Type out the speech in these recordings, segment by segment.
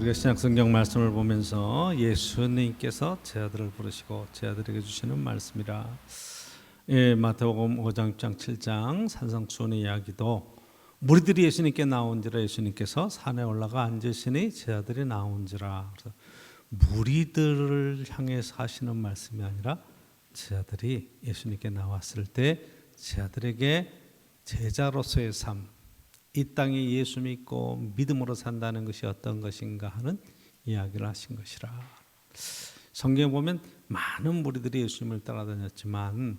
우리가 신약 성경 말씀을 보면서 예수님께서 제 아들을 부르시고 제 아들에게 주시는 말씀이라. 마태복음 5장 6장 7장 산상수훈의 이야기도 무리들이 예수님께 나온지라 예수님께서 산에 올라가 앉으시니 제 아들이 나온지라. 그래서 무리들을 향해서 하시는 말씀이 아니라 제 아들이 예수님께 나왔을 때 제 아들에게 제자로서의 삶, 이 땅에 예수 믿고 믿음으로 산다는 것이 어떤 것인가 하는 이야기를 하신 것이라. 성경에 보면 많은 무리들이 예수님을 따라다녔지만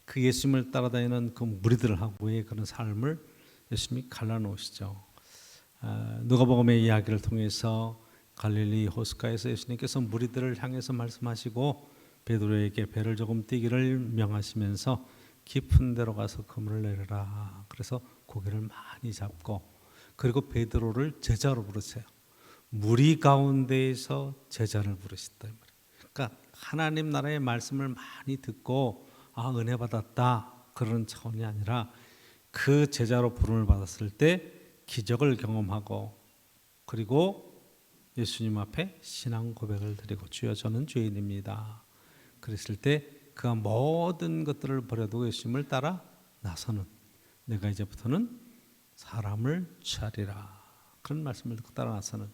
그 예수님을 따라다니는 그 무리들하고의 그런 삶을 예수님이 갈라놓으시죠. 누가복음의 이야기를 통해서 갈릴리 호숫가에서 예수님께서 무리들을 향해서 말씀하시고 베드로에게 배를 조금 띄기를 명하시면서 깊은 데로 가서 그물을 내려라. 그래서 고기를 많이 잡고 그리고 베드로를 제자로 부르세요. 무리 가운데에서 제자를 부르셨다. 그러니까 하나님 나라의 말씀을 많이 듣고 은혜 받았다 그런 차원이 아니라 그 제자로 부름을 받았을 때 기적을 경험하고 그리고 예수님 앞에 신앙 고백을 드리고 주여 저는 죄인입니다. 그랬을 때 그가 모든 것들을 버려두고 예수님을 따라 나서는 내가 이제부터는 사람을 취하리라 그런 말씀을 듣고 따라 나서는.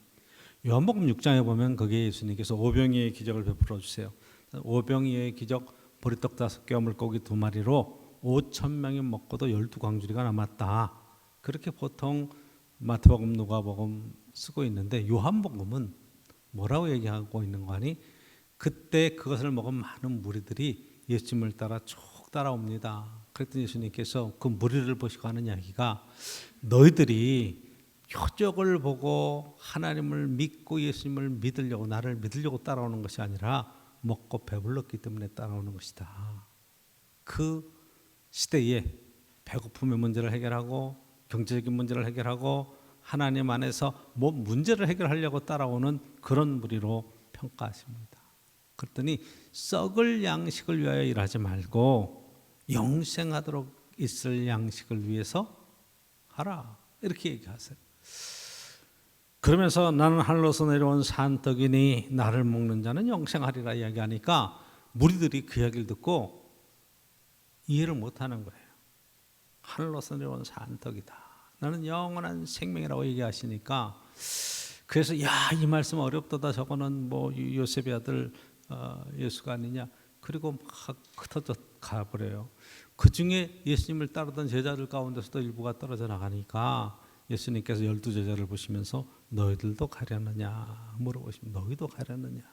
요한복음 6장에 보면 거기에 예수님께서 오병이의 기적을 베풀어 주세요. 오병이의 기적, 보리떡 5개와 물고기 2마리로 5,000명이 먹고도 12광주리가 남았다. 그렇게 보통 마태복음, 누가복음 쓰고 있는데 요한복음은 뭐라고 얘기하고 있는 거 아니? 그때 그것을 먹은 많은 무리들이 예수님을 따라 쭉 따라옵니다. 그랬더니 예수님께서 그 무리를 보시고 하는 이야기가 너희들이 표적을 보고 하나님을 믿고 예수님을 믿으려고 나를 믿으려고 따라오는 것이 아니라 먹고 배불렀기 때문에 따라오는 것이다. 그 시대에 배고픔의 문제를 해결하고 경제적인 문제를 해결하고 하나님 안에서 뭐 문제를 해결하려고 따라오는 그런 무리로 평가하십니다. 그랬더니 썩을 양식을 위하여 일하지 말고 영생하도록 있을 양식을 위해서 하라 이렇게 얘기하세요. 그러면서 나는 하늘로서 내려온 산떡이니 나를 먹는 자는 영생하리라 이야기하니까 무리들이 그 이야기를 듣고 이해를 못하는 거예요. 하늘로서 내려온 산떡이다. 나는 영원한 생명이라고 얘기하시니까 그래서 이 말씀 어렵다. 저거는 뭐 요셉의 아들 예수가 아니냐. 그리고 막 흩어져 가버려요. 그 중에 예수님을 따르던 제자들 가운데서도 일부가 떨어져 나가니까 예수님께서 12제자를 보시면서 너희들도 가려느냐 물어보시면 너희도 가려느냐.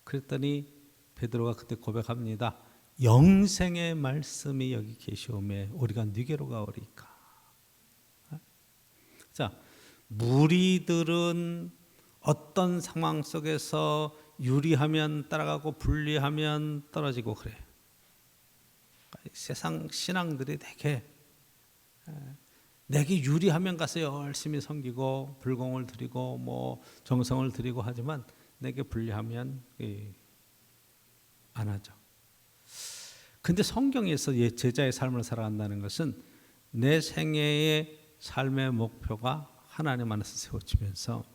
그랬더니 베드로가 그때 고백합니다. 영생의 말씀이 여기 계시오매 우리가 네게로 가오리까. 자, 무리들은 어떤 상황 속에서 유리하면 따라가고 불리하면 떨어지고 그래. 세상 신앙들이 되게 내게 유리하면 가서 열심히 섬기고 불공을 드리고 뭐 정성을 드리고 하지만 내게 불리하면 안 하죠. 근데 성경에서 제자의 삶을 살아간다는 것은 내 생애의 삶의 목표가 하나님 안에서 세워지면서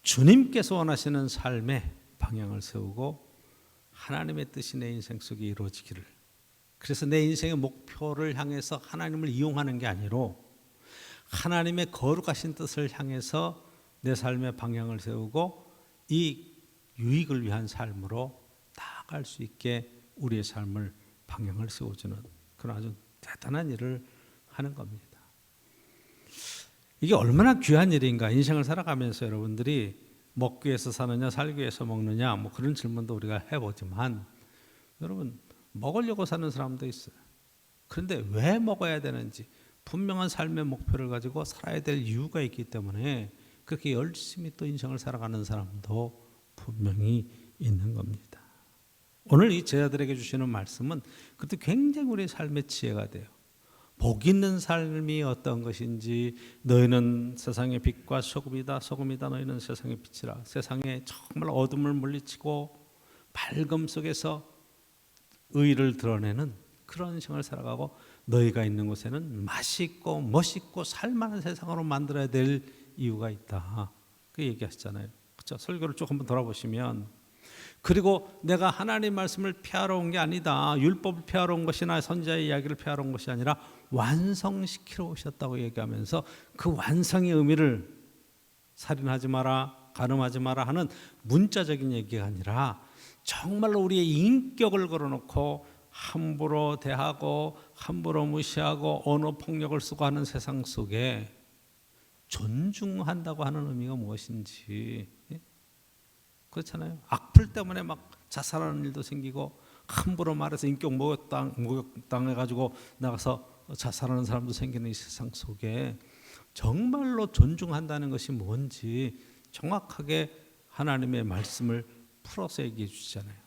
주님께서 원하시는 삶의 방향을 세우고 하나님의 뜻이 내 인생 속에 이루어지기를. 그래서 내 인생의 목표를 향해서 하나님을 이용하는 게 아니로 하나님의 거룩하신 뜻을 향해서 내 삶의 방향을 세우고 이 유익을 위한 삶으로 나아갈 수 있게 우리의 삶을 방향을 세워주는 그런 아주 대단한 일을 하는 겁니다. 이게 얼마나 귀한 일인가. 인생을 살아가면서 여러분들이 먹기 위해서 사느냐 살기 위해서 먹느냐 뭐 그런 질문도 우리가 해보지만 여러분 먹으려고 사는 사람도 있어요. 그런데 왜 먹어야 되는지 분명한 삶의 목표를 가지고 살아야 될 이유가 있기 때문에 그렇게 열심히 또 인생을 살아가는 사람도 분명히 있는 겁니다. 오늘 이 제자들에게 주시는 말씀은 그것도 굉장히 우리의 삶의 지혜가 돼요. 복 있는 삶이 어떤 것인지 너희는 세상의 빛과 소금이다. 소금이다. 너희는 세상의 빛이라. 세상에 정말 어둠을 물리치고 밝음 속에서 의를 드러내는 그런 생을 살아가고 너희가 있는 곳에는 맛있고 멋있고 살만한 세상으로 만들어야 될 이유가 있다. 그 얘기하시잖아요. 그렇죠? 설교를 쭉 한번 돌아보시면, 그리고 내가 하나님 말씀을 폐하러 온 게 아니다, 율법을 폐하러 온 것이나 선지자의 이야기를 폐하러 온 것이 아니라 완성시키러 오셨다고 얘기하면서 그 완성의 의미를 살인하지 마라, 간음하지 마라 하는 문자적인 얘기가 아니라 정말로 우리의 인격을 걸어놓고 함부로 대하고 함부로 무시하고 언어 폭력을 쓰고 하는 세상 속에 존중한다고 하는 의미가 무엇인지, 그렇잖아요. 악플 때문에 막 자살하는 일도 생기고, 함부로 말해서 인격 목욕당해가지고 나가서 자살하는 사람도 생기는 이 세상 속에 정말로 존중한다는 것이 뭔지 정확하게 하나님의 말씀을 풀어서 얘기해 주시잖아요.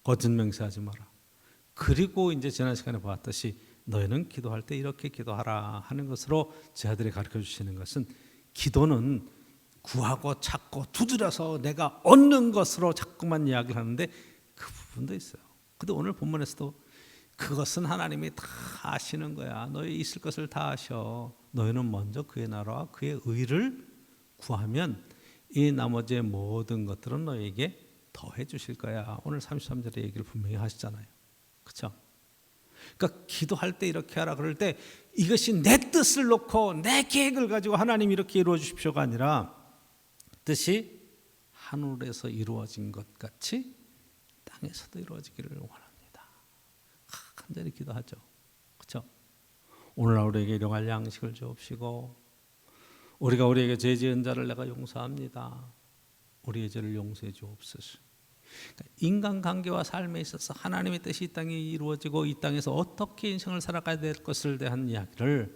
거짓 맹세하지 마라. 그리고 이제 지난 시간에 보았듯이 너희는 기도할 때 이렇게 기도하라 하는 것으로 제 아들이 가르쳐 주시는 것은, 기도는 구하고 찾고 두드려서 내가 얻는 것으로 자꾸만 이야기를 하는데 그 부분도 있어요. 근데 오늘 본문에서도 그것은 하나님이 다 아시는 거야. 너희 있을 것을 다 아셔. 너희는 먼저 그의 나라와 그의 의를 구하면 이 나머지의 모든 것들은 너희에게 더해 주실 거야. 오늘 33절의 얘기를 분명히 하시잖아요. 그렇죠? 그러니까 기도할 때 이렇게 하라 그럴 때 이것이 내 뜻을 놓고 내 계획을 가지고 하나님 이렇게 이루어 주십시오가 아니라, 뜻이 하늘에서 이루어진 것 같이 땅에서도 이루어지기를 원합니다. 간절히 기도하죠. 그렇죠? 오늘날 우리에게 일용할 양식을 주옵시고, 우리가 우리에게 죄 지은 자를 내가 용서합니다. 우리의 죄를 용서해 주옵소서. 그러니까 인간관계와 삶에 있어서 하나님의 뜻이 이 땅에 이루어지고 이 땅에서 어떻게 인생을 살아가야 될 것을 대한 이야기를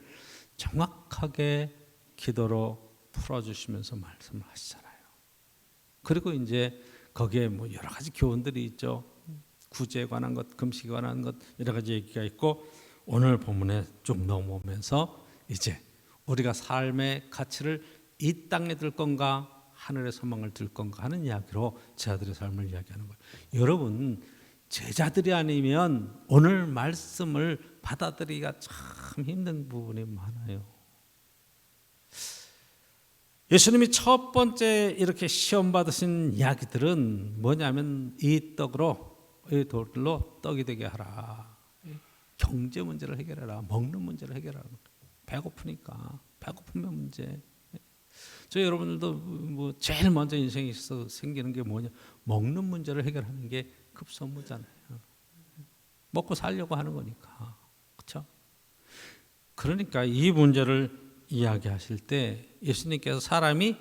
정확하게 기도로 풀어주시면서 말씀을 하시잖아요. 그리고 이제 거기에 뭐 여러 가지 교훈들이 있죠. 구제에 관한 것, 금식에 관한 것, 여러 가지 얘기가 있고, 오늘 본문에 쭉 넘어오면서 이제 우리가 삶의 가치를 이 땅에 들 건가 하늘의 소망을 들 건가 하는 이야기로 제자들의 삶을 이야기하는 거예요. 여러분, 제자들이 아니면 오늘 말씀을 받아들이기가 참 힘든 부분이 많아요. 예수님이 첫 번째 이렇게 시험 받으신 이야기들은 뭐냐면, 이 떡으로, 이 돌로 떡이 되게 하라, 경제 문제를 해결해라, 먹는 문제를 해결하라. 배고프니까, 배고픔의 문제. 저 여러분들도 뭐 제일 먼저 인생에 있어서 생기는 게 뭐냐, 먹는 문제를 해결하는 게 급선무잖아요. 먹고 살려고 하는 거니까. 그렇죠? 그러니까 이 문제를 이야기하실 때 예수님께서 사람이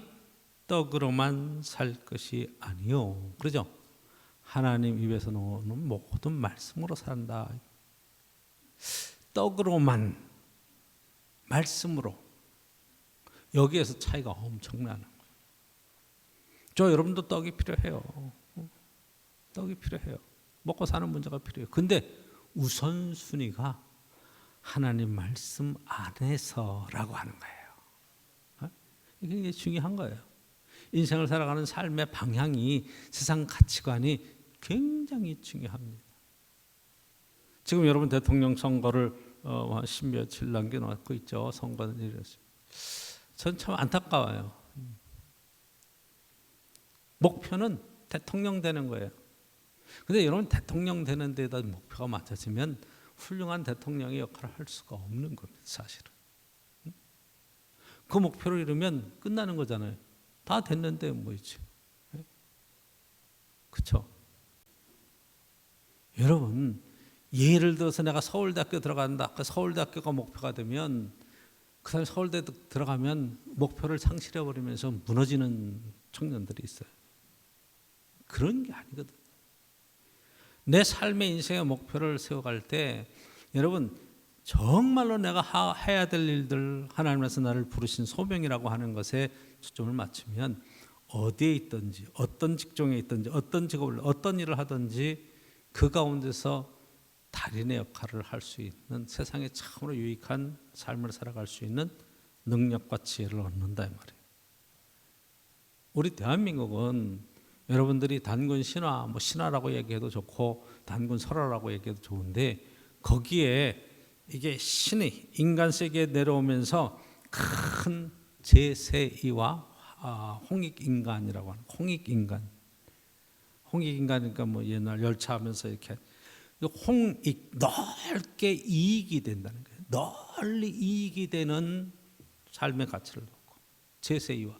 떡으로만 살 것이 아니요, 그러죠? 하나님 입에서 나오는 모든 말씀으로 산다. 떡으로만, 말씀으로, 여기에서 차이가 엄청나는 거예요. 저 여러분도 떡이 필요해요. 떡이 필요해요. 먹고 사는 문제가 필요해요. 근데 우선순위가 하나님 말씀 안에서라고 하는 거예요. 이게 중요한 거예요. 인생을 살아가는 삶의 방향이, 세상 가치관이 굉장히 중요합니다. 지금 여러분 대통령 선거를 10며칠 남겨놓고 있죠. 선거는 이랬어요. 전 참 안타까워요. 목표는 대통령 되는 거예요. 근데 여러분, 대통령 되는 데다 목표가 맞춰지면 훌륭한 대통령의 역할을 할 수가 없는 겁니다. 사실은. 그 목표를 이루면 끝나는 거잖아요. 다 됐는데 뭐지? 그렇죠? 여러분, 예를 들어서 내가 서울대학교 들어간다. 그 서울대학교가 목표가 되면 그 사람이 서울대 들어가면 목표를 상실해버리면서 무너지는 청년들이 있어요. 그런 게 아니거든. 내 삶의 인생의 목표를 세워갈 때 여러분, 정말로 내가 해야 될 일들, 하나님께서 나를 부르신 소명이라고 하는 것에 초점을 맞추면 어디에 있든지, 어떤 직종에 있든지, 어떤 직업을, 어떤 일을 하든지 그 가운데서 달인의 역할을 할 수 있는, 세상에 참으로 유익한 삶을 살아갈 수 있는 능력과 지혜를 얻는다 이 말이에요. 우리 대한민국은 여러분들이 단군 신화, 뭐 신화라고 얘기해도 좋고 단군 설화라고 얘기해도 좋은데, 거기에 이게 신이 인간 세계에 내려오면서 큰 제세이와 홍익인간이라고 하는 홍익인간. 홍익인간이니까 뭐 옛날 열차하면서 이렇게 홍익 넓게 이익이 된다는 거예요. 널리 이익이 되는 삶의 가치를 놓고 제세이와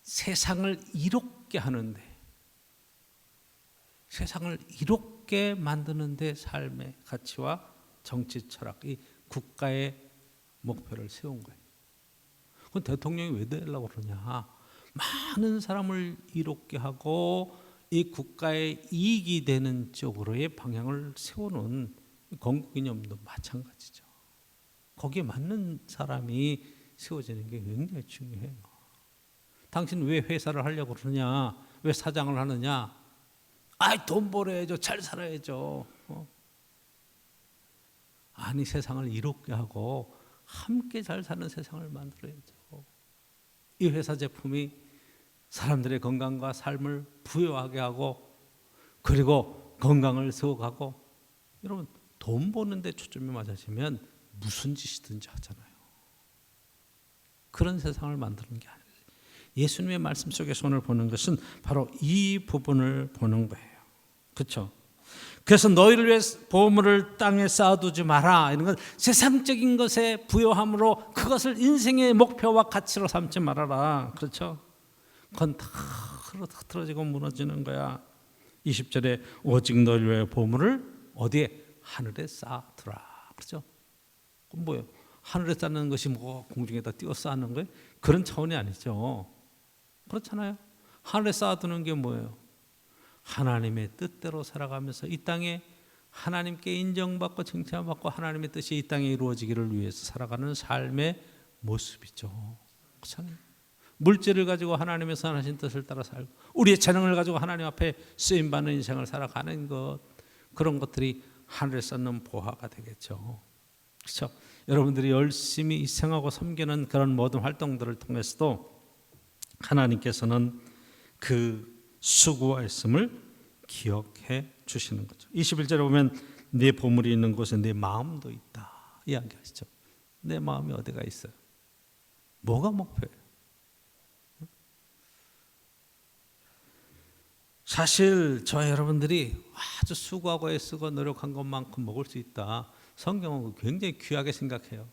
세상을 이롭게 하는데 세상을 이롭게 만드는데 삶의 가치와 정치 철학, 이 국가의 목표를 세운 거예요. 그건 대통령이 왜 되려고 그러냐? 많은 사람을 이롭게 하고 이 국가의 이익이 되는 쪽으로의 방향을 세우는 건국이념도 마찬가지죠. 거기에 맞는 사람이 세워지는 게 굉장히 중요해요. 당신 왜 회사를 하려고 그러냐? 왜 사장을 하느냐? 돈 벌어야죠. 잘 살아야죠. 아니, 세상을 이롭게 하고 함께 잘 사는 세상을 만들어야죠. 이 회사 제품이 사람들의 건강과 삶을 부여하게 하고 그리고 건강을 세워가고, 여러분 돈 버는 데 초점이 맞아지면 무슨 짓이든지 하잖아요. 그런 세상을 만드는 게 아니에요. 예수님의 말씀 속에서 오늘 보는 것은 바로 이 부분을 보는 거예요. 그렇죠? 그래서 너희를 위해 보물을 땅에 쌓아두지 마라. 이런 건 세상적인 것에 부여함으로 그것을 인생의 목표와 가치로 삼지 말아라. 그렇죠? 그건 다 흐트러지고 무너지는 거야. 20절에 오직 너희를 위해 보물을 어디에? 하늘에 쌓아두라. 그렇죠? 그럼 뭐예요? 하늘에 쌓는 것이 뭐 공중에다 띄워 쌓는 거예요? 그런 차원이 아니죠. 그렇잖아요. 하늘에 쌓아두는 게 뭐예요? 하나님의 뜻대로 살아가면서 이 땅에 하나님께 인정받고 칭찬받고 하나님의 뜻이 이 땅에 이루어지기를 위해서 살아가는 삶의 모습이죠. 그렇잖아요. 물질을 가지고 하나님의 선하신 뜻을 따라 살고 우리의 재능을 가지고 하나님 앞에 쓰임받는 인생을 살아가는 것, 그런 것들이 하늘에 쌓는 보화가 되겠죠. 그렇죠? 여러분들이 열심히 희생하고 섬기는 그런 모든 활동들을 통해서도 하나님께서는 그 수고했음을 기억해 주시는 거죠. 21절에 보면 네 보물이 있는 곳에 네 마음도 있다 이야기하시죠. 내 마음이 어디가 있어요? 뭐가 목표예요? 사실 저 여러분들이 아주 수고하고 애쓰고 노력한 것만큼 먹을 수 있다. 성경은 굉장히 귀하게 생각해요.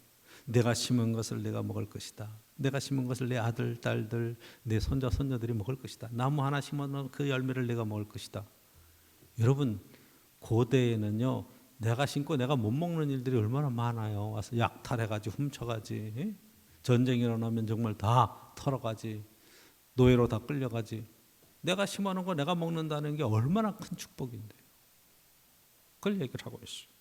내가 심은 것을 내가 먹을 것이다. 내가 심은 것을 내 아들, 딸들, 내 손자, 손녀들이 먹을 것이다. 나무 하나 심어놓은 그 열매를 내가 먹을 것이다. 여러분, 고대에는요, 내가 심고 내가 못 먹는 일들이 얼마나 많아요. 와서 약탈해가지 훔쳐가지, 전쟁이 일어나면 정말 다 털어가지, 노예로 다 끌려가지. 내가 심어놓은 거 내가 먹는다는 게 얼마나 큰 축복인데요. 그걸 얘기를 하고 있어요.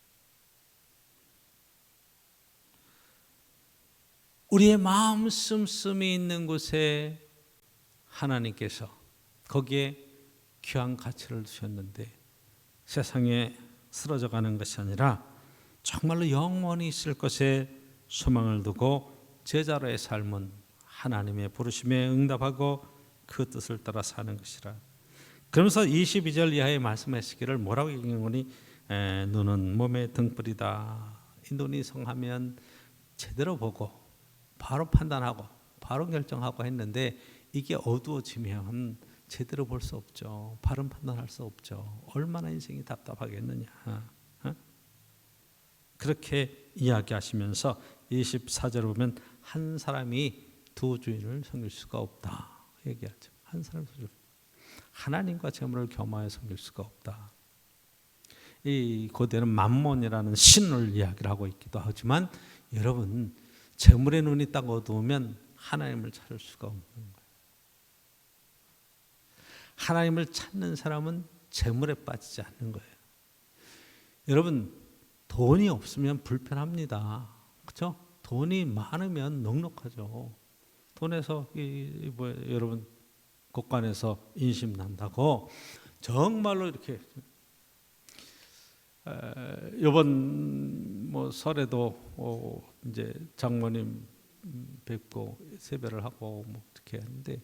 우리의 마음 씀씀이 있는 곳에 하나님께서 거기에 귀한 가치를 두셨는데 세상에 쓰러져가는 것이 아니라 정말로 영원히 있을 것에 소망을 두고 제자로의 삶은 하나님의 부르심에 응답하고 그 뜻을 따라 사는 것이라. 그러면서 22절 이하에 말씀하시기를 뭐라고 얘기하니 눈은 몸의 등불이다. 이 눈이 성하면 제대로 보고 바로 판단하고 바로 결정하고 했는데 이게 어두워지면 제대로 볼 수 없죠. 바른 판단할 수 없죠. 얼마나 인생이 답답하겠느냐. 그렇게 이야기하시면서 24절을 보면 한 사람이 두 주인을 섬길 수가 없다 얘기하죠. 한 사람이 두 주인. 하나님과 재물을 겸하여 섬길 수가 없다. 이 고대는 만몬이라는 신을 이야기를 하고 있기도 하지만 여러분, 재물의 눈이 딱 어두우면 하나님을 찾을 수가 없는 거예요. 하나님을 찾는 사람은 재물에 빠지지 않는 거예요. 여러분, 돈이 없으면 불편합니다. 그렇죠? 돈이 많으면 넉넉하죠. 돈에서 여러분 곳간에서 인심 난다고 정말로 이렇게 이번 뭐 설에도 이제 장모님 뵙고 세배를 하고 뭐 어떻게 하는데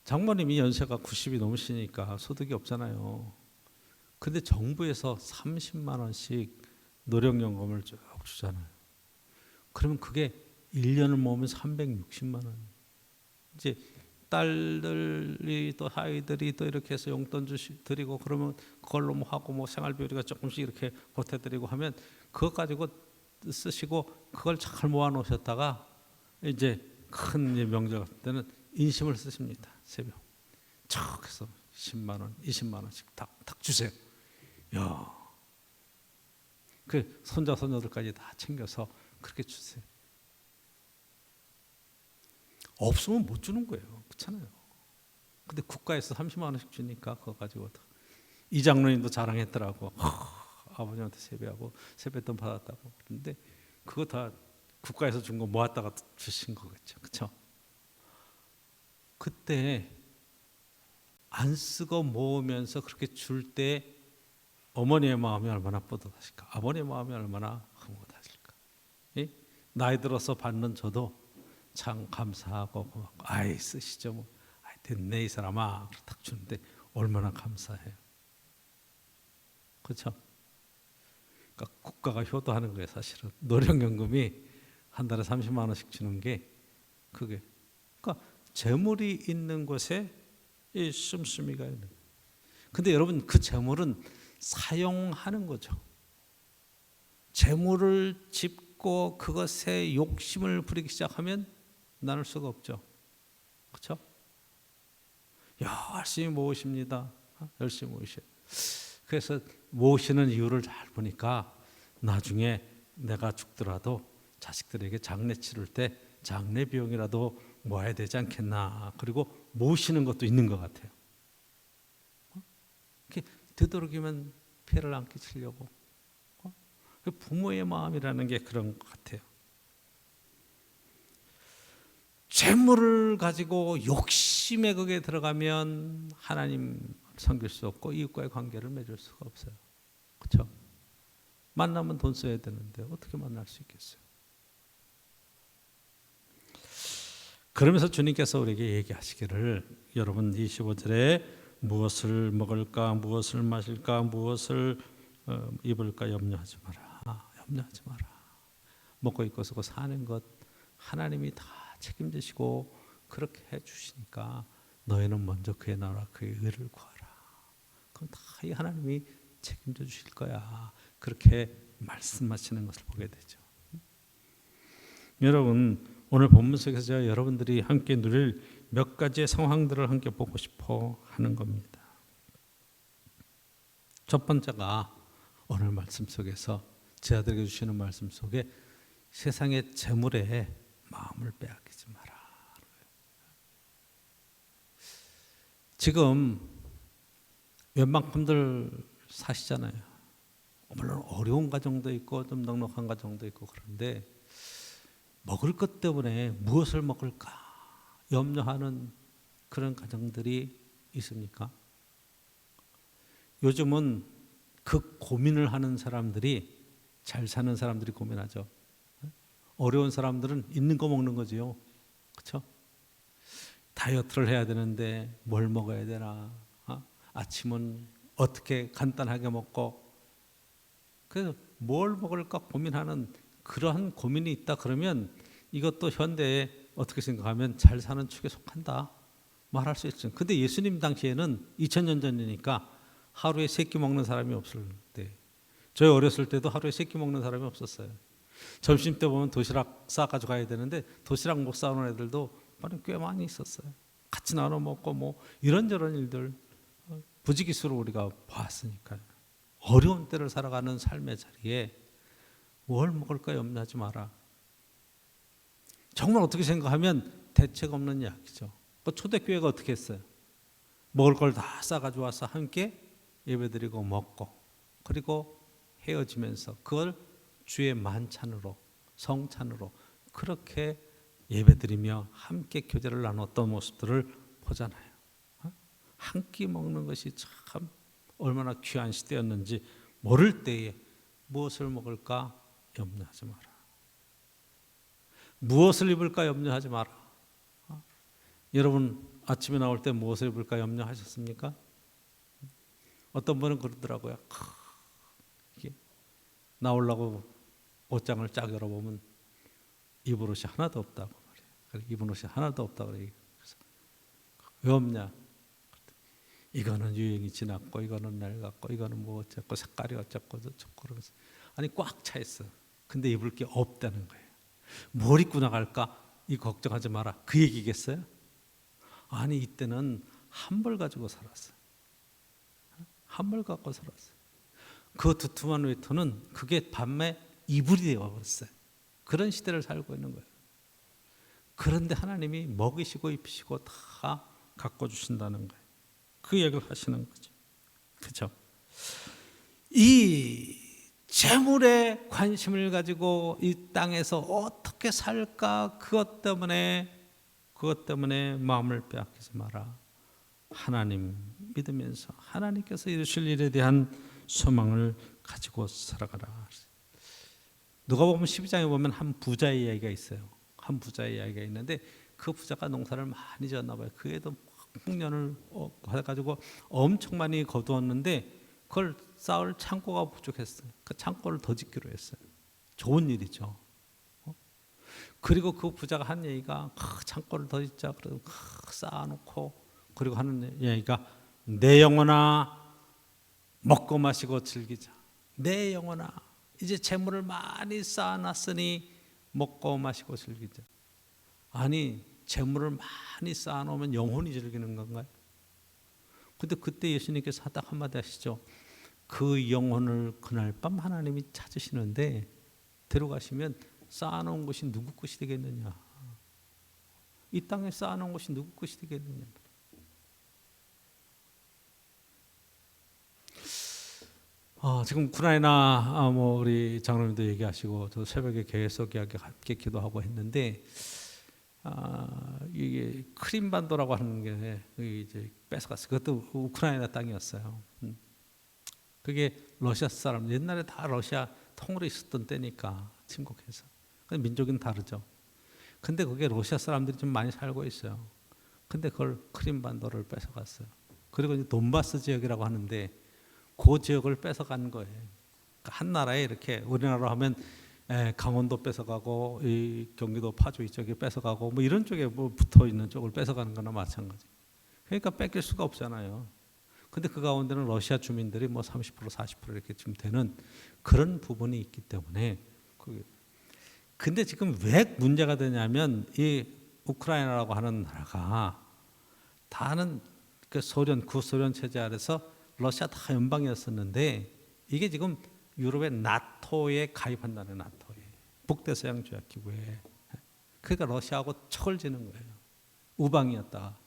장모님이 연세가 90이 넘으시니까 소득이 없잖아요. 근데 정부에서 30만 원씩 노령연금을 쭉 주잖아요. 그러면 그게 1년을 모으면 360만 원. 이제 딸들이 또 아이들이 또 이렇게 해서 용돈 드리고 그러면 그걸로 뭐 하고 뭐 생활비 우리가 조금씩 이렇게 보태드리고 하면 그거 가지고 쓰시고 그걸 잘 모아 놓으셨다가 이제 큰 명절 같은 때는 인심을 쓰십니다. 새벽 척 해서 10만 원, 20만 원씩 탁탁 주세요. 야, 그 손자 손녀들까지 다 챙겨서 그렇게 주세요. 없으면 못 주는 거예요. 그렇잖아요. 근데 국가에서 30만 원씩 주니까 그거 가지고 이 장로님도 자랑했더라고. 아버님한테 세뱃돈 받았다고. 그런데 그거 다 국가에서 준 거 모았다가 주신 거겠죠. 그렇죠? 그때 안 쓰고 모으면서 그렇게 줄 때 어머니의 마음이 얼마나 뿌듯하실까? 아버님의 마음이 얼마나 흐뭇하실까? 예? 나이 들어서 받는 저도 참 감사하고 고맙고 아이 쓰시죠 뭐. 아이 됐네 이 사람아. 딱 주는데 얼마나 감사해요. 그렇죠? 그러니까 국가가 효도하는 거예요. 사실은 노령연금이 한 달에 30만 원씩 주는 게 그게 그러니까 재물이 있는 곳에 이 씀씀이가 있는. 근데 여러분 그 재물은 사용하는 거죠. 재물을 짚고 그것에 욕심을 부리기 시작하면 나눌 수가 없죠. 그렇죠? 열심히 모으십니다. 열심히 모으셔. 그래서 모으시는 이유를 잘 보니까 나중에 내가 죽더라도 자식들에게 장례 치를 때 장례 비용이라도 모아야 되지 않겠나. 그리고 모으시는 것도 있는 것 같아요. 이렇게 되도록이면 폐를 안 끼치려고. 부모의 마음이라는 게 그런 것 같아요. 재물을 가지고 욕심에 거기에 들어가면 하나님 섬길 수 없고 이웃과의 관계를 맺을 수가 없어요. 그렇죠? 만나면 돈 써야 되는데 어떻게 만날 수 있겠어요? 그러면서 주님께서 우리에게 얘기하시기를 여러분 25절에 무엇을 먹을까 무엇을 마실까 무엇을 입을까 염려하지 마라. 염려하지 마라. 먹고 입고 쓰고 사는 것 하나님이 다 책임지시고 그렇게 해주시니까 너희는 먼저 그의 나라 그의 의를 구하라. 그럼 다 이 하나님이 책임져 주실 거야. 그렇게 말씀하시는 것을 보게 되죠. 여러분 오늘 본문 속에서 제가 여러분들이 함께 누릴 몇 가지의 상황들을 함께 보고 싶어 하는 겁니다. 첫 번째가 오늘 말씀 속에서 제 아들에게 주시는 말씀 속에 세상의 재물에 마음을 빼앗기지 마라. 지금 웬만큼들 사시잖아요. 물론 어려운 가정도 있고 좀 넉넉한 가정도 있고 그런데 먹을 것 때문에 무엇을 먹을까 염려하는 그런 가정들이 있습니까? 요즘은 그 고민을 하는 사람들이 잘 사는 사람들이 고민하죠. 어려운 사람들은 있는 거 먹는 거지요. 그렇죠? 다이어트를 해야 되는데 뭘 먹어야 되나? 아침은 어떻게 간단하게 먹고 그래서 뭘 먹을까 고민하는 그러한 고민이 있다 그러면 이것도 현대에 어떻게 생각하면 잘 사는 축에 속한다 말할 수 있죠. 근데 예수님 당시에는 2000년 전이니까 하루에 3끼 먹는 사람이 없을 때 저희 어렸을 때도 하루에 3끼 먹는 사람이 없었어요. 점심 때 보면 도시락 싸가지고 가야 되는데 도시락 못 싸오는 애들도 꽤 많이 있었어요. 같이 나눠 먹고 뭐 이런저런 일들 부지기수로 우리가 봤으니까요. 어려운 때를 살아가는 삶의 자리에 뭘 먹을까 염려하지 마라. 정말 어떻게 생각하면 대책 없는 이야기죠. 초대교회가 어떻게 했어요? 먹을 걸 다 싸가지고 와서 함께 예배드리고 먹고 그리고 헤어지면서 그걸 주의 만찬으로 성찬으로 그렇게 예배드리며 함께 교제를 나눴던 모습들을 보잖아요. 한 끼 먹는 것이 참 얼마나 귀한 시대였는지 모를 때에 무엇을 먹을까 염려하지 마라. 무엇을 입을까 염려하지 마라. 여러분 아침에 나올 때 무엇을 입을까 염려하셨습니까? 어떤 분은 그러더라고요. 이게 나오려고 옷장을 쫙 열어보면 입을 옷이 하나도 없다고 말해요. 입은 옷이 하나도 없다고 그래요. 그래서 왜 없냐? 이거는 유행이 지났고, 이거는 낡았고, 이거는 뭐 어쩌고, 색깔이 어쩌고 저쩌고 그러면서 아니 꽉 차 있어. 근데 입을 게 없다는 거예요. 뭘 입고 나갈까? 이 걱정하지 마라. 그 얘기겠어요? 아니 이때는 한 벌 가지고 살았어요. 한 벌 갖고 살았어요. 그 두툼한 외투는 그게 밤에 이불이 되어버렸어요. 그런 시대를 살고 있는 거예요. 그런데 하나님이 먹이시고 입히시고 다 갖고 주신다는 거예요. 그 얘기를 하시는 거죠. 그렇죠? 이 재물에 관심을 가지고 이 땅에서 어떻게 살까 그것 때문에 마음을 빼앗기지 마라. 하나님 믿으면서 하나님께서 이루실 일에 대한 소망을 가지고 살아가라. 누가복음 12장에 보면 한 부자의 이야기가 있어요. 한 부자의 이야기가 있는데 그 부자가 농사를 많이 지었나 봐요. 그에도 풍년을 해가지고 엄청 많이 거두었는데 그걸 쌓을 창고가 부족했어요. 그 창고를 더 짓기로 했어요. 좋은 일이죠. 그리고 그 부자가 한 얘기가 창고를 더 짓자 그러고 쌓아놓고 그리고 하는 얘기가 내 영혼아 먹고 마시고 즐기자. 내 영혼아 이제 재물을 많이 쌓아놨으니 먹고 마시고 즐기자. 아니 재물을 많이 쌓아놓으면 영혼이 즐기는 건가요? 근데 그때 예수님께서 딱 한마디 하시죠. 그 영혼을 그날 밤 하나님이 찾으시는데 데려가시면 쌓아놓은 것이 누구 것이 되겠느냐. 이 땅에 쌓아놓은 것이 누구 것이 되겠느냐. 지금 우크라이나 뭐 우리 장로님도 얘기하시고 저 새벽에 계속 함께 기도하고 했는데 이게 크림반도라고 하는 게 이제 뺏어갔어요. 그것도 우크라이나 땅이었어요. 그게 러시아 사람 옛날에 다 러시아 통으로 있었던 때니까 침공해서. 민족은 다르죠. 근데 그게 러시아 사람들이 좀 많이 살고 있어요. 근데 그걸 크림반도를 뺏어갔어요. 그리고 이제 돈바스 지역이라고 하는데 그 지역을 뺏어간 거예요. 그러니까 한 나라에 이렇게 우리나라로 하면 강원도 뺏어가고 이 경기도 파주 이쪽에 뺏어가고 뭐 이런 쪽에 뭐 붙어 있는 쪽을 뺏어가는 거나 마찬가지. 그러니까 뺏길 수가 없잖아요. 근데 그 가운데는 러시아 주민들이 뭐 30% 40% 이렇게 좀 되는 그런 부분이 있기 때문에 근데 지금 왜 문제가 되냐면 이 우크라이나라고 하는 나라가 다는 그 소련 구소련 체제 아래서 러시아 다 연방이었었는데 이게 지금 유럽의 나토에 가입한다는 나토에 북대서양 조약 기구에 그러니까 러시아하고 척을 지는 거예요. 우방이었다가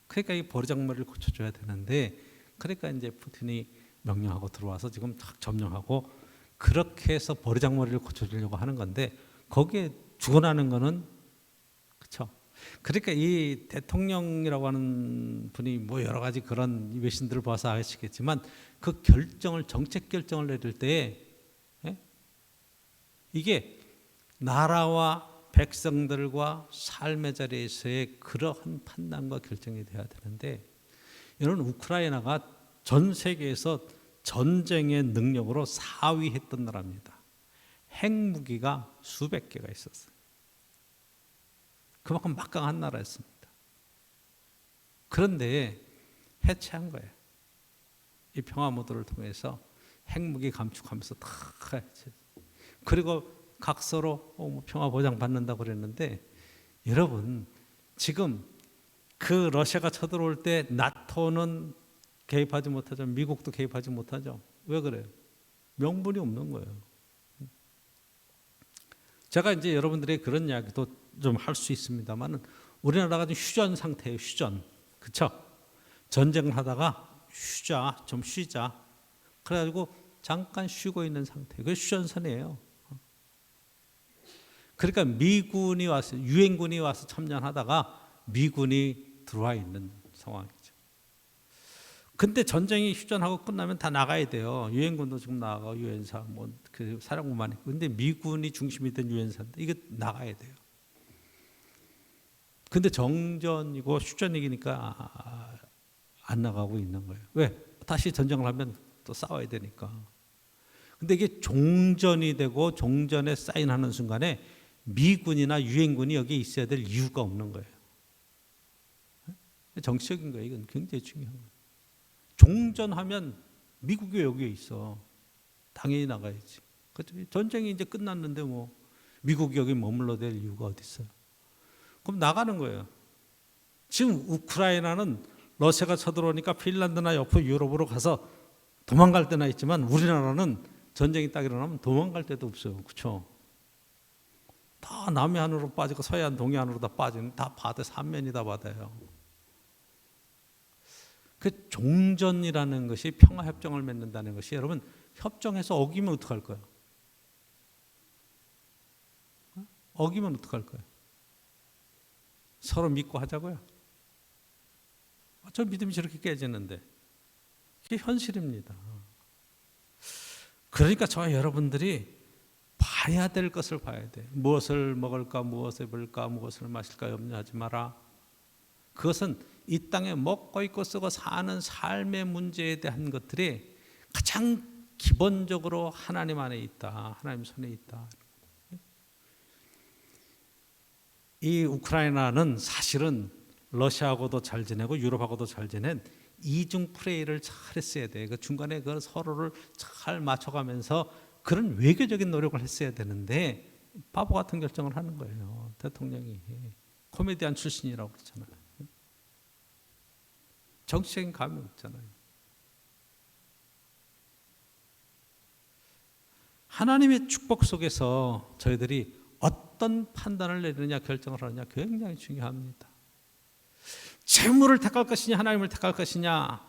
그러니까 이 버르장머리를 고쳐줘야 되는데 그러니까 이제 푸틴이 명령하고 들어와서 지금 탁 점령하고 그렇게 해서 버르장머리를 고쳐주려고 하는 건데 거기에 죽어나는 거는 그렇죠. 그러니까 이 대통령이라고 하는 분이 뭐 여러 가지 그런 외신들을 봐서 아시겠지만 그 결정을 정책 결정을 내릴 때 이게 나라와 백성들과 삶의 자리에서의 그러한 판단과 결정이 돼야 되는데 이런 우크라이나가 전 세계에서 전쟁의 능력으로 4위 했던 나라입니다. 핵무기가 수백 개가 있었어요. 그만큼 막강한 나라였습니다. 그런데 해체한 거예요. 이 평화무드를 통해서 핵무기 감축하면서 다 해체. 그리고 각서로 평화 보장 받는다고 그랬는데 여러분 지금 그 러시아가 쳐들어올 때 나토는 개입하지 못하죠. 미국도 개입하지 못하죠. 왜 그래요? 명분이 없는 거예요. 제가 이제 여러분들의 그런 이야기도 좀 할 수 있습니다만은 우리나라가 지금 휴전 상태예요. 휴전, 그렇죠? 전쟁을 하다가 좀 쉬자. 그래가지고 잠깐 쉬고 있는 상태. 그게 휴전선이에요. 그러니까 미군이 와서 유엔군이 와서 참전하다가 미군이 들어와 있는 상황이죠. 근데 전쟁이 휴전하고 끝나면 다 나가야 돼요. 유엔군도 지금 나가고 유엔사 뭐 그 사령부만 있고. 근데 미군이 중심이 된 유엔사인데 이거 나가야 돼요. 근데 정전이고 휴전이니까 안 나가고 있는 거예요. 왜? 다시 전쟁을 하면 또 싸워야 되니까. 근데 이게 종전이 되고 종전에 사인하는 순간에 미군이나 유엔군이 여기에 있어야 될 이유가 없는 거예요. 정치적인 거예요. 이건 굉장히 중요한 거예요. 종전하면 미국이 여기에 있어. 당연히 나가야지. 전쟁이 이제 끝났는데 뭐 미국이 여기 머물러 될 이유가 어디 있어요? 그럼 나가는 거예요. 지금 우크라이나는 러시아가 쳐들어오니까 핀란드나 옆에 유럽으로 가서 도망갈 때나 있지만 우리나라는 전쟁이 딱 일어나면 도망갈 데도 없어요. 그렇죠? 다 남해안으로 빠지고 서해안, 동해안으로 다 빠지는 다 바다, 삼면이 다 바다예요. 그 종전이라는 것이 평화협정을 맺는다는 것이 여러분 협정해서 어기면 어떡할 거예요? 어기면 어떡할 거예요? 서로 믿고 하자고요? 저 믿음이 저렇게 깨지는데 이게 현실입니다. 그러니까 저와 여러분들이 봐야 될 것을 봐야 돼. 무엇을 먹을까, 무엇을 입을까, 무엇을 마실까 염려하지 마라. 그것은 이 땅에 먹고 있고 쓰고 사는 삶의 문제에 대한 것들이 가장 기본적으로 하나님 안에 있다. 하나님 손에 있다. 이 우크라이나는 사실은 러시아하고도 잘 지내고 유럽하고도 잘 지낸 이중 플레이를 잘 했어야 돼. 그 중간에 그 서로를 잘 맞춰가면서 그런 외교적인 노력을 했어야 되는데 바보 같은 결정을 하는 거예요. 대통령이 코미디언 출신이라고 그러잖아요. 정치적인 감이 없잖아요. 하나님의 축복 속에서 저희들이 어떤 판단을 내리느냐 결정을 하느냐 굉장히 중요합니다. 재물을 택할 것이냐 하나님을 택할 것이냐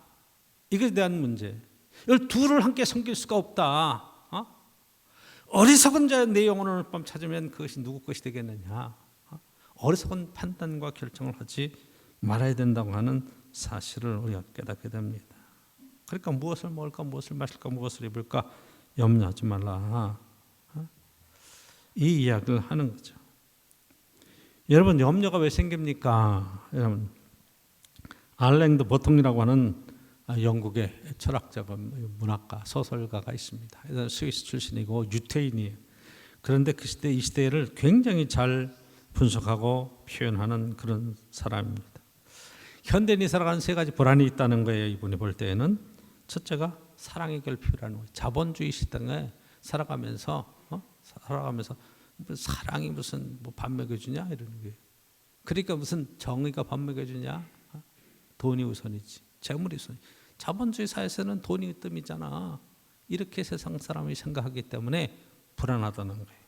이것에 대한 문제. 이걸 둘을 함께 섬길 수가 없다. 어리석은 자의 내 영혼을 오늘 밤 찾으면 그것이 누구 것이 되겠느냐. 어리석은 판단과 결정을 하지 말아야 된다고 하는 사실을 우리가 깨닫게 됩니다. 그러니까 무엇을 먹을까, 무엇을 마실까, 무엇을 입을까 염려하지 말라. 이 이야기를 하는 거죠. 여러분 염려가 왜 생깁니까? 여러분 알랭드 보통이라고 하는 영국의 철학자가 문학가 소설가가 있습니다. 스위스 출신이고 유태인이에요. 그런데 그 시대 이 시대를 굉장히 잘 분석하고 표현하는 그런 사람입니다. 현대인이 살아가는 세 가지 불안이 있다는 거예요. 이분이 볼 때에는 첫째가 사랑의 결핍이라는 거예요. 자본주의 시대에 살아가면서 사랑이 무슨 뭐 밥 먹여주냐 이러는 거예요. 그러니까 무슨 정의가 밥 먹여주냐? 돈이 우선이지. 재물이 우선. 자본주의 사회에서는 돈이 으뜸이잖아. 이렇게 세상 사람이 생각하기 때문에 불안하다는 거예요.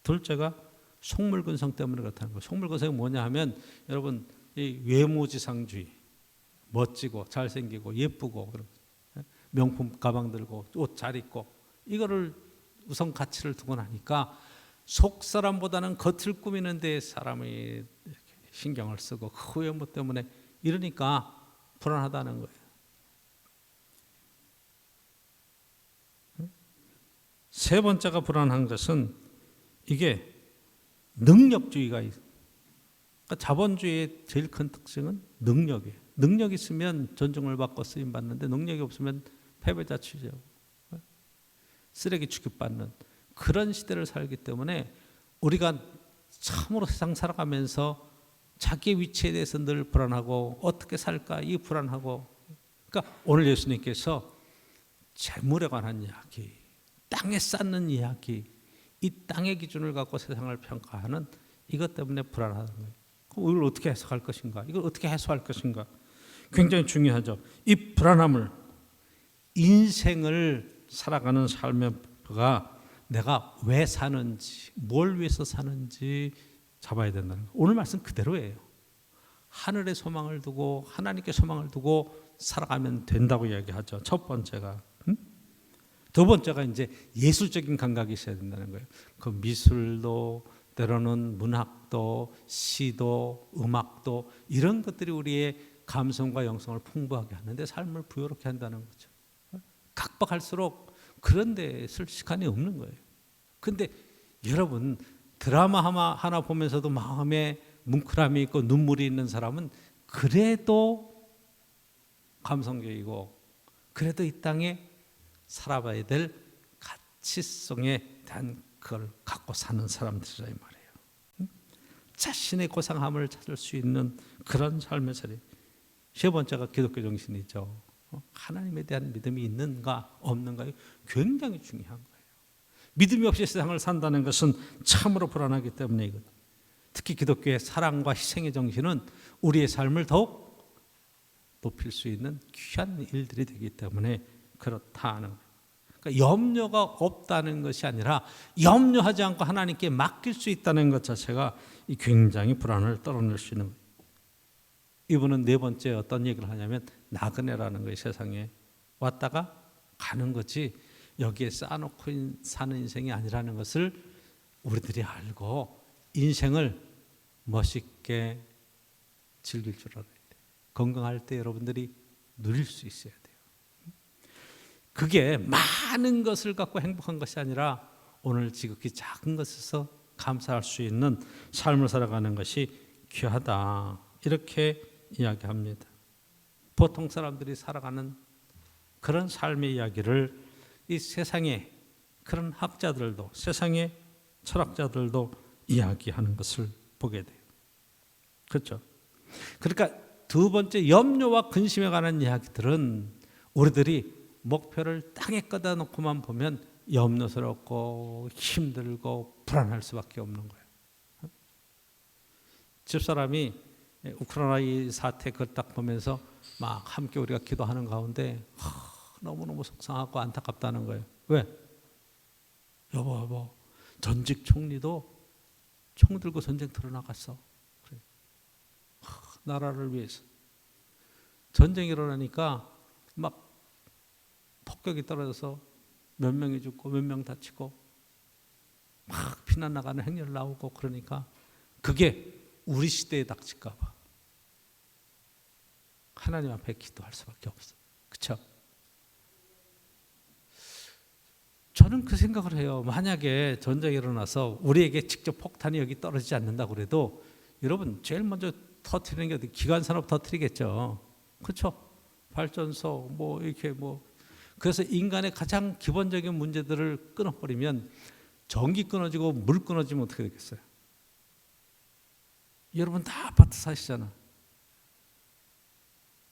둘째가 속물근성 때문에 그렇다는 거예요. 속물근성이 뭐냐 하면 여러분 이 외모지상주의, 멋지고 잘생기고 예쁘고 명품 가방 들고 옷 잘 입고 이거를 우선 가치를 두고 나니까 속 사람보다는 겉을 꾸미는 데 사람이 신경을 쓰고 그 외모 때문에 이러니까 불안하다는 거예요. 세 번째가 불안한 것은 이게 능력주의가 있어요. 그러니까 자본주의의 제일 큰 특징은 능력이에요. 능력이 있으면 존중을 받고 쓰임 받는데 능력이 없으면 패배자 취재하고 쓰레기 취급받는 그런 시대를 살기 때문에 우리가 참으로 세상 살아가면서 자기 위치에 대해서 늘 불안하고 어떻게 살까 이 불안하고 그러니까 오늘 예수님께서 재물에 관한 이야기 땅에 쌓는 이야기 이 땅의 기준을 갖고 세상을 평가하는 이것 때문에 불안하다는 거예요. 그럼 이걸 어떻게 해석할 것인가 이걸 어떻게 해소할 것인가 굉장히 중요하죠. 이 불안함을 인생을 살아가는 삶에가 내가 왜 사는지 뭘 위해서 사는지 잡아야 된다는 거예요. 오늘 말씀 그대로예요. 하늘에 소망을 두고 하나님께 소망을 두고 살아가면 된다고 이야기하죠. 첫 번째가 두 번째가 이제 예술적인 감각이 있어야 된다는 거예요. 그 미술도 때로는 문학도 시도 음악도 이런 것들이 우리의 감성과 영성을 풍부하게 하는데 삶을 부여롭게 한다는 거죠. 각박할수록 그런 데 쓸 시간이 없는 거예요. 근데 여러분 드라마 하나 보면서도 마음에 뭉클함이 있고 눈물이 있는 사람은 그래도 감성적이고 그래도 이 땅에 살아봐야 될 가치성에 대한 그걸 갖고 사는 사람들이라 이 말이에요. 자신의 고상함을 찾을 수 있는 그런 삶의 자리. 세 번째가 기독교 정신이죠. 하나님에 대한 믿음이 있는가 없는가 굉장히 중요한 거예요. 믿음이 없이 세상을 산다는 것은 참으로 불안하기 때문이거든요. 특히 기독교의 사랑과 희생의 정신은 우리의 삶을 더욱 높일 수 있는 귀한 일들이 되기 때문에 그렇다는 거예요. 그러니까 염려가 없다는 것이 아니라 염려하지 않고 하나님께 맡길 수 있다는 것 자체가 굉장히 불안을 떨어낼 수 있는 거예요. 이분은 네 번째 어떤 얘기를 하냐면 나그네라는 거예요. 세상에 왔다가 가는 거지 여기에 쌓아놓고 사는 인생이 아니라는 것을 우리들이 알고 인생을 멋있게 즐길 줄 알아야 돼요. 건강할 때 여러분들이 누릴 수 있어야 돼요. 그게 많은 것을 갖고 행복한 것이 아니라 오늘 지극히 작은 것에서 감사할 수 있는 삶을 살아가는 것이 귀하다. 이렇게 이야기합니다. 보통 사람들이 살아가는 그런 삶의 이야기를 이 세상의 그런 학자들도 세상의 철학자들도 이야기하는 것을 보게 돼요. 그렇죠? 그러니까 두 번째 염려와 근심에 관한 이야기들은 우리들이 목표를 땅에 꺼다 놓고만 보면 염려스럽고 힘들고 불안할 수밖에 없는 거예요. 집사람이 우크라이나 이 사태 그걸 딱 보면서 막 함께 우리가 기도하는 가운데 너무너무 속상하고 안타깝다는 거예요. 왜? 여보 전직 총리도 총 들고 전쟁터로 나갔어. 그래. 나라를 위해서. 전쟁이 일어나니까 막 폭격이 떨어져서 몇 명이 죽고 몇 명 다치고 막 피난 나가는 행렬 나오고 그러니까 그게 우리 시대에 닥칠까 봐 하나님 앞에 기도할 수밖에 없어. 그렇죠? 저는 그 생각을 해요. 만약에 전쟁이 일어나서 우리에게 직접 폭탄이 여기 떨어지지 않는다고 그래도 여러분 제일 먼저 터뜨리는 게 어디 기관산업 터뜨리겠죠. 그렇죠? 발전소 뭐 이렇게 뭐 그래서 인간의 가장 기본적인 문제들을 끊어버리면 전기 끊어지고 물 끊어지면 어떻게 되겠어요? 여러분 다 아파트 사시잖아.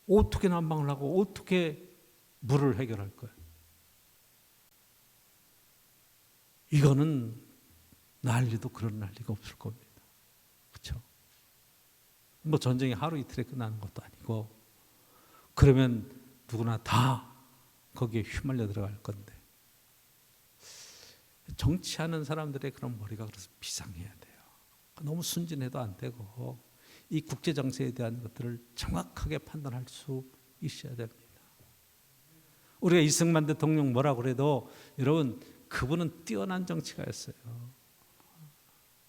어떻게 난방을 하고 어떻게 물을 해결할 거예요? 이거는 난리도 그런 난리가 없을 겁니다. 그렇죠? 뭐 전쟁이 하루 이틀에 끝나는 것도 아니고 그러면 누구나 다 거기에 휘말려 들어갈 건데 정치하는 사람들의 그런 머리가 그래서 비상해야 돼요. 너무 순진해도 안 되고 이 국제 정세에 대한 것들을 정확하게 판단할 수 있어야 됩니다. 우리가 이승만 대통령 뭐라고 그래도 여러분 그분은 뛰어난 정치가였어요.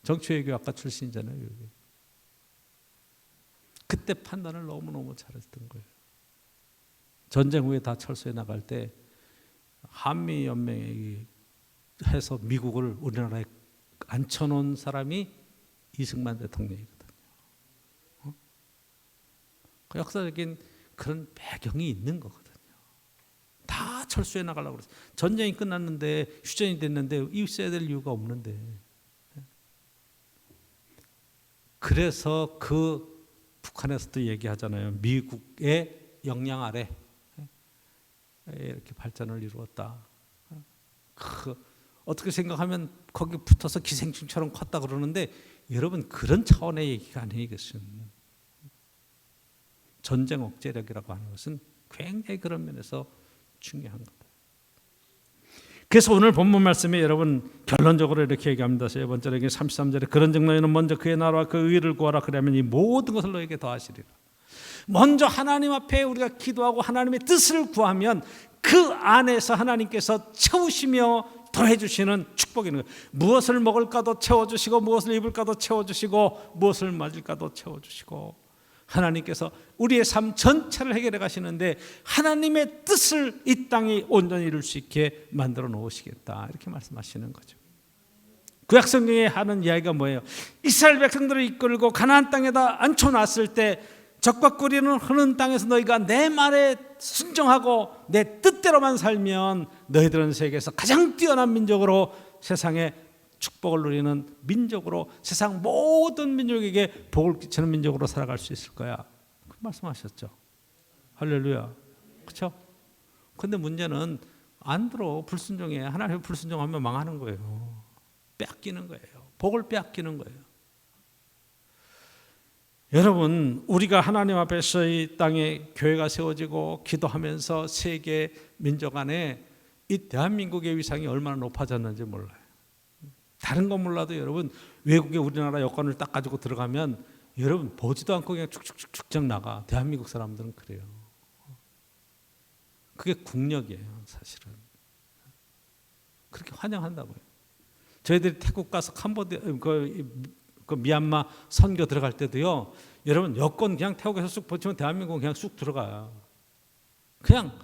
정치외교학과 출신이잖아요. 그때 판단을 너무너무 잘했던 거예요. 전쟁 후에 다 철수해 나갈 때 한미연맹이 해서 미국을 우리나라에 앉혀놓은 사람이 이승만 대통령이거든요. 그 역사적인 그런 배경이 있는 거거든요. 다 철수해 나가려고 그랬어요. 전쟁이 끝났는데 휴전이 됐는데 있어야 될 이유가 없는데. 그래서 그 북한에서도 얘기하잖아요. 미국의 역량 아래 이렇게 발전을 이루었다. 어떻게 생각하면 거기 붙어서 기생충처럼 컸다 그러는데 여러분 그런 차원의 얘기가 아니에요. 이것은 전쟁 억제력이라고 하는 것은 굉장히 그런 면에서 중요한 겁니다. 그래서 오늘 본문 말씀에 여러분 결론적으로 이렇게 얘기합니다. 세 번째로 33절에 그런즉 너희는 먼저 그의 나라와 그 의를 구하라. 그러면 이 모든 것을 너에게 더하시리라. 먼저 하나님 앞에 우리가 기도하고 하나님의 뜻을 구하면 그 안에서 하나님께서 채우시며 더해주시는 축복이 있는 거예요. 무엇을 먹을까도 채워주시고 무엇을 입을까도 채워주시고 무엇을 맞을까도 채워주시고 하나님께서 우리의 삶 전체를 해결해 가시는데 하나님의 뜻을 이 땅에 온전히 이룰 수 있게 만들어 놓으시겠다 이렇게 말씀하시는 거죠. 구약성경에 하는 이야기가 뭐예요? 이스라엘 백성들을 이끌고 가나안 땅에다 앉혀놨을 때 적과 꿀이는 흐르는 땅에서 너희가 내 말에 순종하고 내 뜻대로만 살면 너희들은 세계에서 가장 뛰어난 민족으로 세상에 축복을 누리는 민족으로, 세상 모든 민족에게 복을 끼치는 민족으로 살아갈 수 있을 거야. 그 말씀하셨죠. 할렐루야. 그렇죠? 근데 문제는 안 들어. 불순종해. 하나님 불순종하면 망하는 거예요. 빼앗기는 거예요. 복을 빼앗기는 거예요. 여러분, 우리가 하나님 앞에서 이 땅에 교회가 세워지고 기도하면서 세계 민족 안에 이 대한민국의 위상이 얼마나 높아졌는지 몰라요. 다른 건 몰라도 여러분, 외국에 우리나라 여권을 딱 가지고 들어가면 여러분 보지도 않고 그냥 축축축축 나가. 대한민국 사람들은 그래요. 그게 국력이에요, 사실은. 그렇게 환영한다고요. 저희들이 태국 가서 캄보디아, 그 미얀마 선교 들어갈 때도요, 여러분 여권 그냥 태국에서 쑥 붙이면 대한민국 그냥 쑥 들어가요. 그냥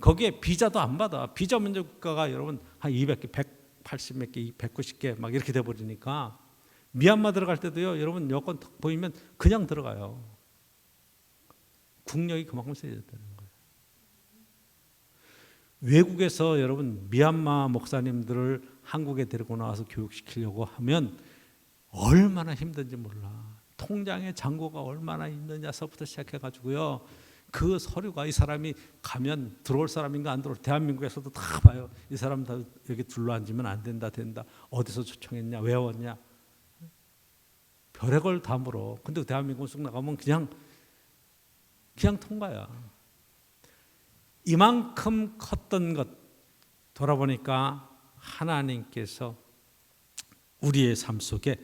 거기에 비자도 안 받아. 비자 문제 국가가 여러분 한 200개, 180 몇 개, 190개 막 이렇게 돼 버리니까 미얀마 들어갈 때도요, 여러분 여권 턱 보이면 그냥 들어가요. 국력이 그만큼 세졌다는 거예요. 외국에서 여러분 미얀마 목사님들을 한국에 데리고 나와서 교육시키려고 하면 얼마나 힘든지 몰라. 통장에 잔고가 얼마나 있느냐서부터 시작해가지고요, 그 서류가 이 사람이 가면 들어올 사람인가 안 들어올, 대한민국에서도 다 봐요. 이 사람 다 여기 둘러앉으면 안 된다, 된다. 어디서 초청했냐, 왜 왔냐, 별의걸 다 물어. 근데 대한민국 쑥 나가면 그냥 통과야. 이만큼 컸던 것 돌아보니까 하나님께서 우리의 삶 속에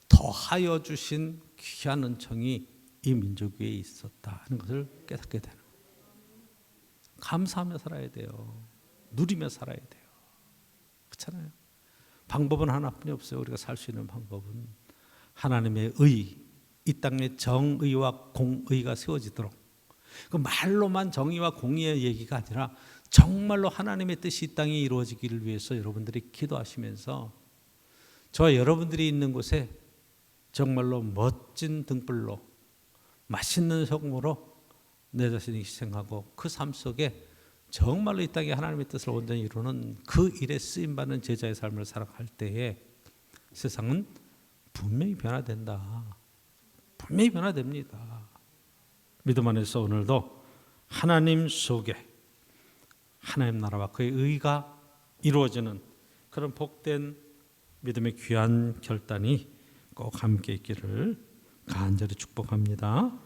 더하여 주신 귀한 은총이 이 민족 위에 있었다 하는 것을 깨닫게 되는 거예요. 감사하며 살아야 돼요. 누리며 살아야 돼요. 그렇잖아요. 방법은 하나뿐이 없어요. 우리가 살 수 있는 방법은 하나님의 의, 이 땅에 정의와 공의가 세워지도록, 그 말로만 정의와 공의의 얘기가 아니라 정말로 하나님의 뜻이 이 땅에 이루어지기를 위해서 여러분들이 기도하시면서 저와 여러분들이 있는 곳에 정말로 멋진 등불로, 맛있는 소금으로 내 자신이 희생하고 그 삶 속에 정말로 이 땅에 하나님의 뜻을 온전히 이루는 그 일에 쓰임받는 제자의 삶을 살아갈 때에 세상은 분명히 변화된다. 분명히 변화됩니다. 믿음 안에서 오늘도 하나님 속에 하나님 나라와 그의 의가 이루어지는 그런 복된 믿음의 귀한 결단이 꼭 함께 있기를 간절히 축복합니다.